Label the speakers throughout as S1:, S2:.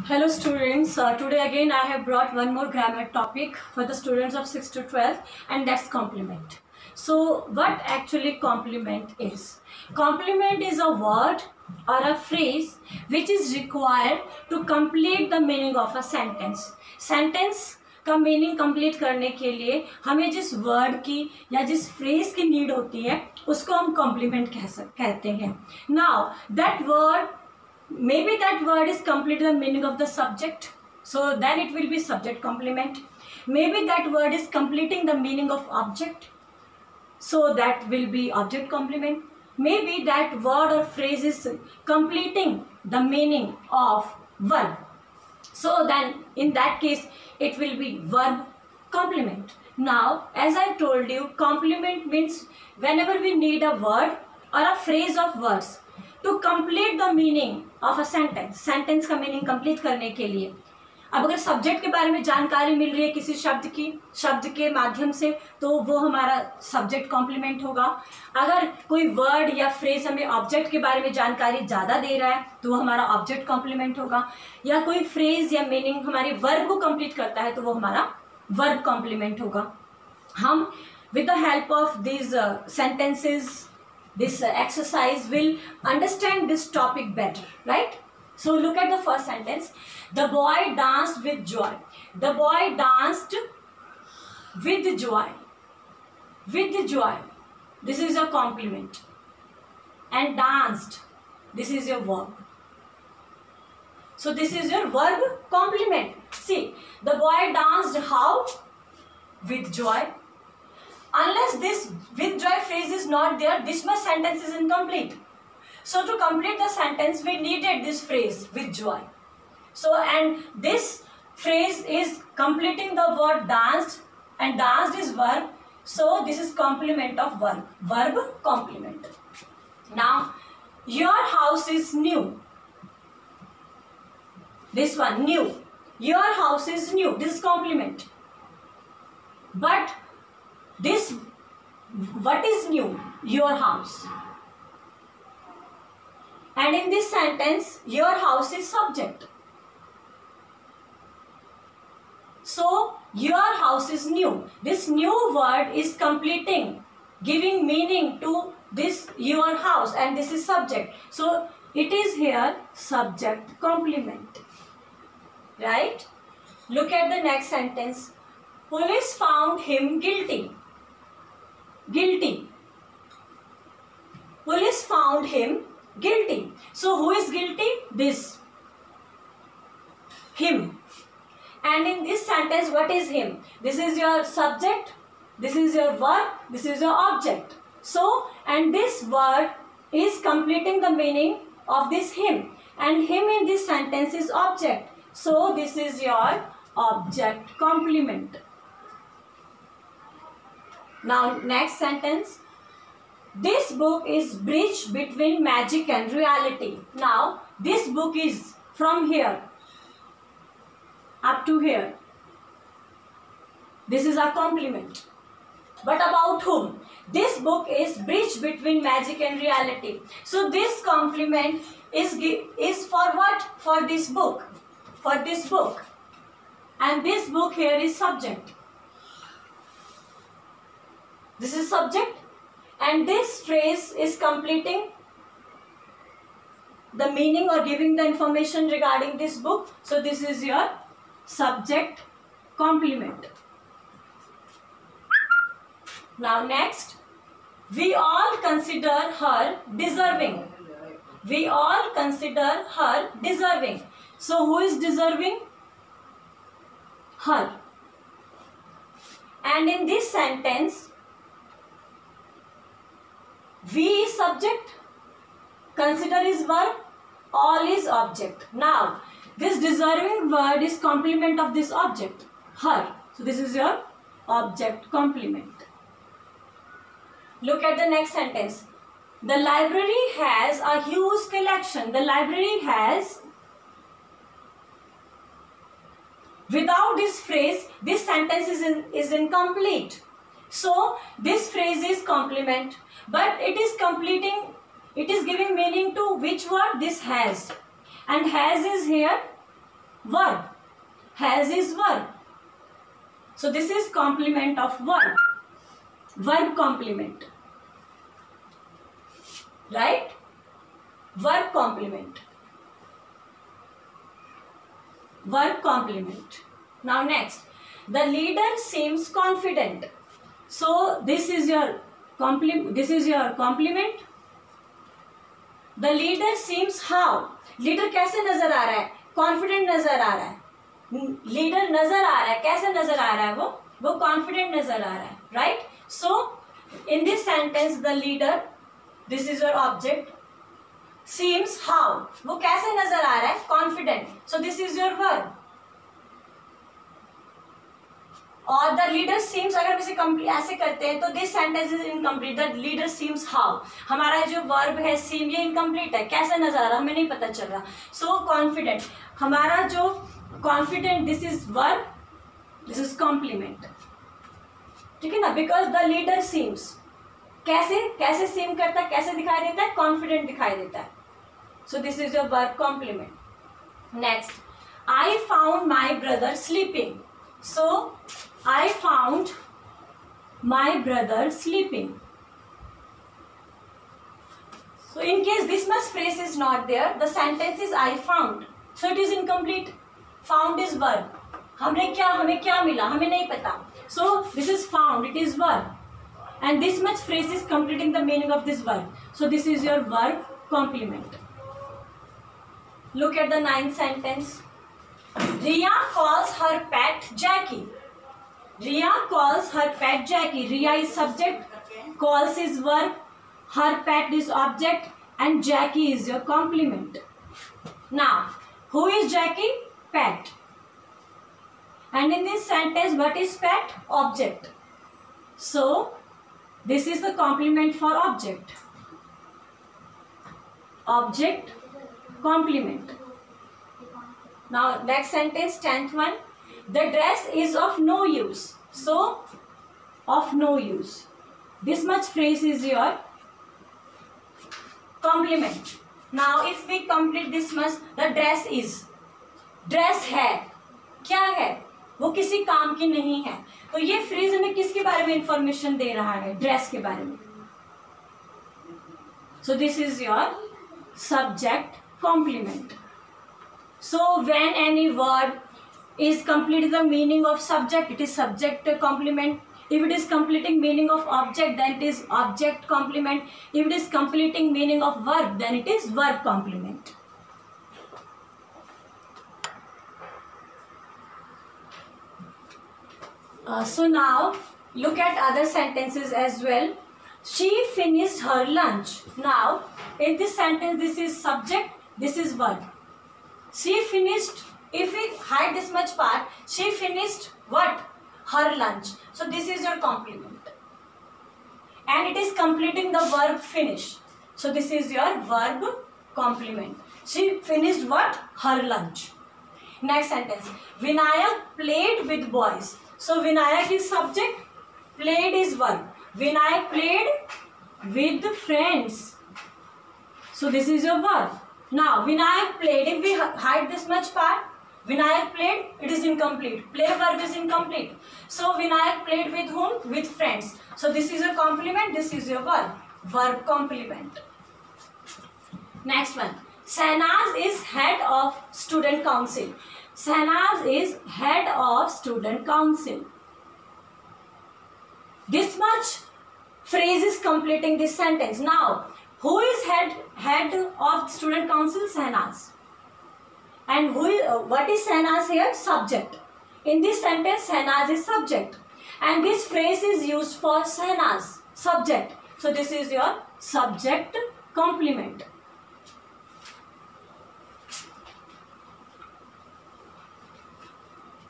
S1: Hello students, today again I have brought one more grammar topic for the students of 6 to 12, and that's complement. So what actually complement is? Complement is a word or a phrase which is required to complete the meaning of a sentence. Sentence का meaning complete करने के लिए हमें जिस word की या जिस phrase की नीड होती है उसको हम कॉम्प्लीमेंट कहते हैं. Now that word, maybe that word is complete the meaning of the subject, so then it will be subject complement. Maybe that word is completing the meaning of object, so that will be object complement. Maybe that word or phrase is completing the meaning of verb, so then in that case it will be verb complement. Now as I told you, complement means whenever we need a word or a phrase of words to complete the meaning of a sentence, sentence का meaning complete करने के लिए. अब अगर subject के बारे में जानकारी मिल रही है किसी शब्द के माध्यम से, तो वो हमारा सब्जेक्ट कॉम्प्लीमेंट होगा. अगर कोई वर्ड या फ्रेज हमें ऑब्जेक्ट के बारे में जानकारी ज़्यादा दे रहा है तो वो हमारा ऑब्जेक्ट कॉम्प्लीमेंट होगा. या कोई फ्रेज या मीनिंग हमारे वर्ब को कंप्लीट करता है तो वो हमारा वर्ब कॉम्प्लीमेंट होगा. हम with the help of these sentences, this exercise will understand this topic better, right? So look at the first sentence. The boy danced with joy. The boy danced with joy. With joy, this is a complement. And danced, this is your verb. So this is your verb complement. See, the boy danced how? With joy. Unless this with joy phrase is not there, this much sentence is incomplete. So to complete the sentence, we needed this phrase with joy. So, and this phrase is completing the word danced, and danced is verb. So this is complement of verb. Verb complement. Now, your house is new. This one, new. Your house is new. This is complement. But this, what is new? Your house. And in this sentence, your house is subject. So your house is new. This new word is completing, giving meaning to this your house, and this is subject. So it is here subject complement, right? Look at the next sentence. Police found him guilty. Guilty. Police found him guilty. So who is guilty? This. Him. And in this sentence, what is him? This is your subject. This is your verb. This is your object. So, and this word is completing the meaning of this him. And him in this sentence is object. So this is your object complement. Now next sentence. This book is bridge between magic and reality. Now this book is from here up to here. This is a complement. But about whom? This book is bridge between magic and reality. So this complement is for what? For this book. For this book. And this book here is subject. This is subject, and this phrase is completing the meaning or giving the information regarding this book. So this is your subject complement. Now next, we all consider her deserving. We all consider her deserving. So who is deserving? Her. And in this sentence, we is subject, consider is verb, all is object. Now, this deserving word is complement of this object, her. So this is your object complement. Look at the next sentence. The library has a huge collection. The library has. Without this phrase, this sentence is incomplete. So this phrase is complement, but it is completing, it is giving meaning to which word? This has. And has is here verb. Has is verb. So this is complement of verb. Verb complement. Right? Verb complement. Verb complement. Now next, the leader seems confident. So this is your complement. The leader seems how? Leader कैसे नजर आ रहा है? Confident नजर आ रहा है. Leader नजर आ रहा है, कैसे नजर आ रहा है? वो कॉन्फिडेंट नजर आ रहा है. Right? So in this sentence the leader, this is your object, seems how, वो कैसे नजर आ रहा है? Confident. So this is your verb. और द लीडर सीम्स, अगर हम इसे ऐसे करते हैं तो this sentence is incomplete. The leader seems how, हमारा जो वर्ब है सीम, ये इनकम्प्लीट है. कैसे नजर आ रहा है? हमें नहीं पता चल रहा. सो कॉन्फिडेंट, हमारा जो confident, this is verb, this is complement. ठीक है ना? बिकॉज द लीडर सीम्स, कैसे सीम करता है, कैसे दिखाई देता है? कॉन्फिडेंट दिखाई देता है. So this is your verb complement. Next, I found my brother sleeping. So I found my brother sleeping. So in case this much phrase is not there, the sentence is I found. So it is incomplete. Found is verb. हमें क्या मिला? हमें नहीं पता. So this is found. It is verb. And this much phrase is completing the meaning of this verb. So this is your verb complement. Look at the 9th sentence. Riya calls her pet Jackie. Riya calls her pet Jackie. Riya is subject, calls is verb, her pet is object, and Jackie is your complement. Now, who is Jackie? Pet. And in this sentence, what is pet? Object. So, this is the complement for object. Object, complement. Now next sentence, 10th one. The dress is of no use. So of no use, this much phrase is your complement. Now if we complete this much, the dress is, dress है, क्या है? वो किसी काम की नहीं है. तो ये फ्रेज हमें किसके बारे में इंफॉर्मेशन दे रहा है? ड्रेस के बारे में. So this is your subject complement. So when any word is completing the meaning of subject, it is subject complement. If it is completing meaning of object, then it is object complement. If it is completing meaning of verb, then it is verb complement. So now look at other sentences as well. She finished her lunch. Now in this sentence, this is subject, this is verb. She finished, if we hide this much part, she finished what? Her lunch. So this is your complement. And it is completing the verb finish. So this is your verb complement. She finished what? Her lunch. Next sentence. Vinayak played with boys. So Vinayak is subject, played is verb. Vinayak played with friends. So this is your verb. Now Vinayak played, if we hide this much part, Vinayak played, it is incomplete. Play verb is incomplete. So Vinayak played with whom? With friends. So this is your complement, this is your verb. Verb complement. Next one. Sahnaz is head of student council. Sahnaz is head of student council. This much phrase is completing this sentence. Now, who is head of student council? Sahnaz. And what is Sahnaz here? Subject. In this sentence, Sahnaz is subject. And this phrase is used for Sahnaz, subject. So this is your subject complement.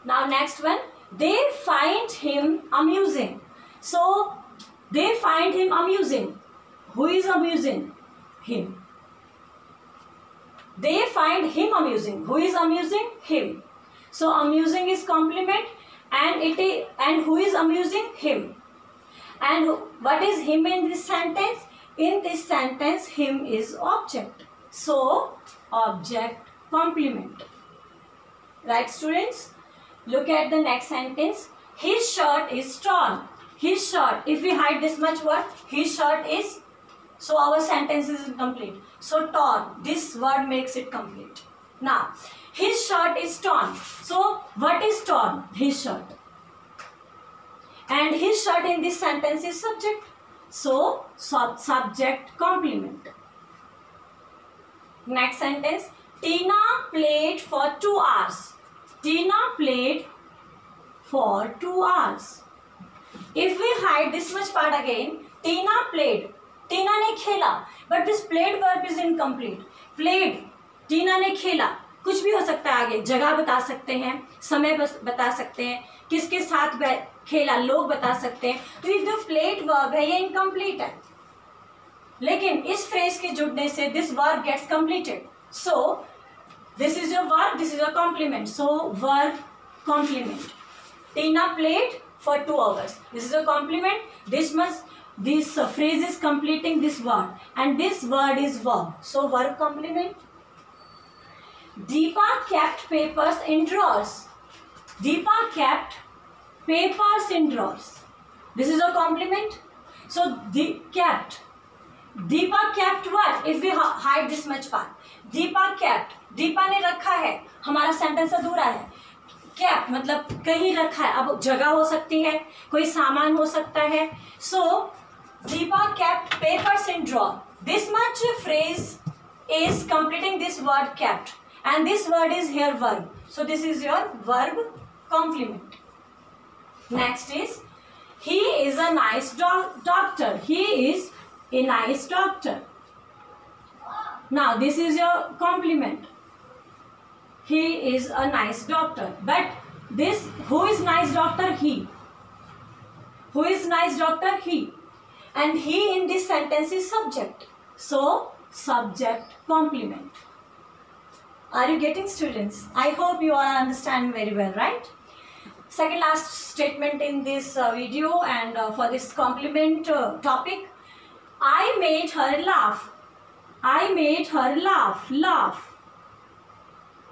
S1: Now next one. They find him amusing. So they find him amusing. Who is amusing? Him. They find him amusing. Who is amusing? Him. So amusing is complement, and who is amusing? Him. And what is him in this sentence? In this sentence, him is object. So object complement. Right, students? Look at the next sentence. His shirt is torn. His shirt. If we hide this much word, his shirt is. So our sentence is incomplete. So torn. This word makes it complete. Now, his shirt is torn. So what is torn? His shirt. And his shirt in this sentence is subject. So subject complement. Next sentence. Tina played for 2 hours. Tina played for 2 hours. If we hide this much part again, Tina played. Tina ने खेला. But this played verb is incomplete. Played. Tina ने खेला. कुछ भी हो सकता है आगे. जगह बता सकते हैं. समय बता सकते हैं. किसके साथ खेला लोग बता सकते हैं. तो ये जो played verb है ये incomplete है. लेकिन इस phrase के जुड़ने से this verb gets completed. So this is your verb, this is your complement. So verb complement. Tina played for 2 hours. This is a complement. This phrase is completing this word, and this word is verb. So verb complement. Deepa kept papers in drawers. Deepa kept papers in drawers. This is a complement. So kept. Deepa kept what? If we hide this much part. Deepa kept. Deepa ने रखा है. हमारा sentence अधूरा है. Kept मतलब कहीं रखा है. अब जगह हो सकती है, कोई सामान हो सकता है. So Deepa kept papers in drawer. This much phrase is completing this word kept, and this word is here verb. So this is your verb complement. Next is he is a nice doctor. He is a nice doctor. Now this is your complement. He is a nice doctor. But this, who is nice doctor? He. Who is nice doctor? He. And he in this sentence is subject. So subject complement. Are you getting, students? I hope you all understand very well, right? Second last statement in this video, and for this complement topic. I made her laugh. I made her laugh. Laugh.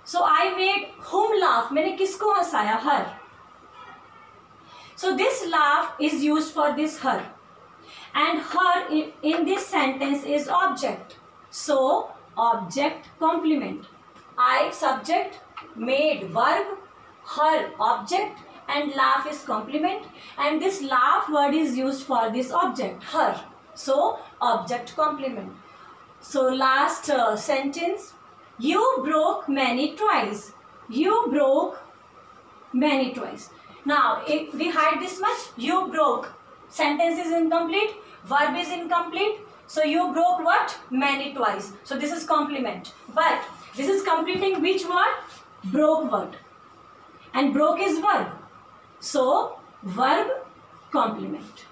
S1: So I made whom laugh? मैंने किसको हंसाया? Her. So this laugh is used for this her. And her in this sentence is object. So object complement. I subject, made verb, her object, and laugh is complement. And this laugh word is used for this object, her. So object complement. So last sentence. You broke many toys. You broke many toys. Now if we hide this much, you broke. Sentence is incomplete. Verb is incomplete. So you broke what? Many toys. So this is complement. But this is completing which word? Broke word. And broke is verb. So verb complement.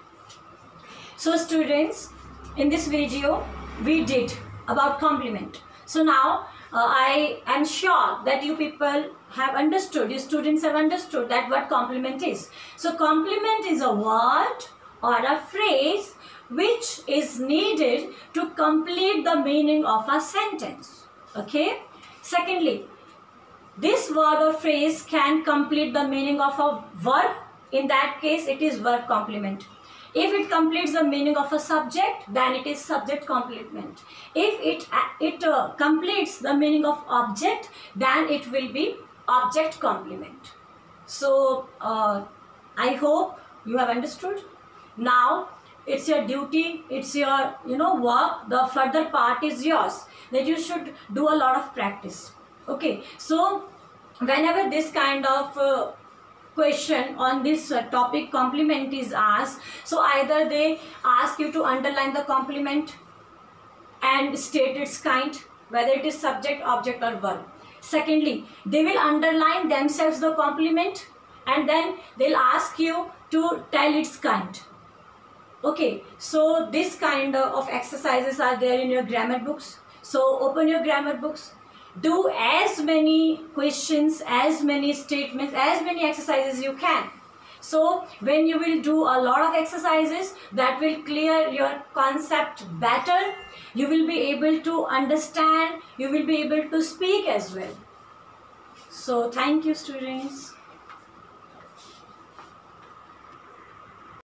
S1: So students, in this video we did about complement. So now I am sure that you people have understood, you students have understood that what complement is. So complement is a word or a phrase which is needed to complete the meaning of a sentence. Okay. Secondly, this word or phrase can complete the meaning of a verb. In that case, it is verb complement. If it completes the meaning of a subject, then it is subject complement. If it completes the meaning of object, then it will be object complement. So I hope you have understood. Now it's your duty, it's your work. The further part is yours, that you should do a lot of practice. Okay, so whenever this kind of question on this topic complement is asked, so either they ask you to underline the complement and state its kind, whether it is subject, object or verb. Secondly, they will underline themselves the complement and then they'll ask you to tell its kind. Okay, so this kind of exercises are there in your grammar books. So open your grammar books. Do as many questions, as many statements, as many exercises you can. So when you will do a lot of exercises, that will clear your concept better. You will be able to understand, you will be able to speak as well. So thank you, students.